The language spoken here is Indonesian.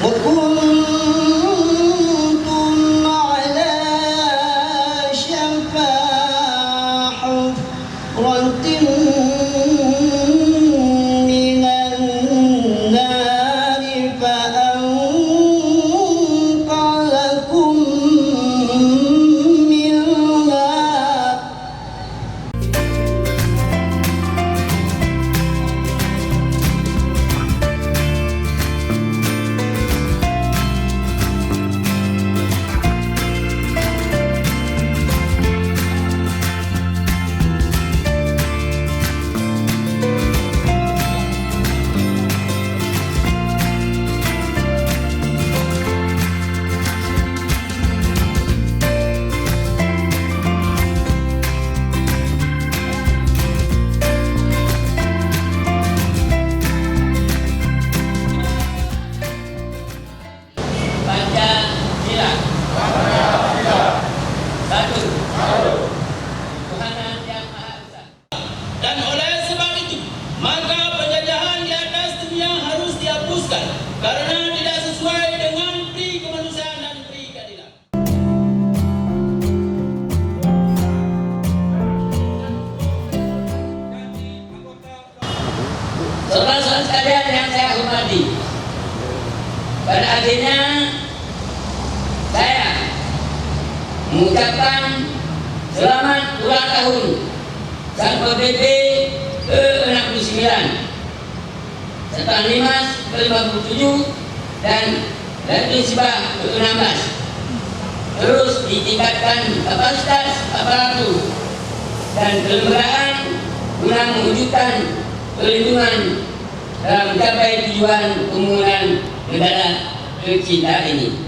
وكنتم على شفا حفرة من النار فأنقذكم منها. Pancasila. Satu. Tuhanan Yang Maha Esa. Dan oleh sebab itu, maka penjajahan di atas dunia harus dihapuskan karena tidak sesuai dengan pri kemanusiaan dan pri keadilan. Saudara-saudara sekalian yang saya hormati, pada akhirnya saya mengucapkan selamat ulang tahun Satpol PP ke-69, Satuan Limas ke-57 dan Legislasi ke-16. Terus ditingkatkan kapasitas aparatur dan kelembagaan guna mewujudkan perlindungan dalam mencapai tujuan pembangunan negara tercinta ini.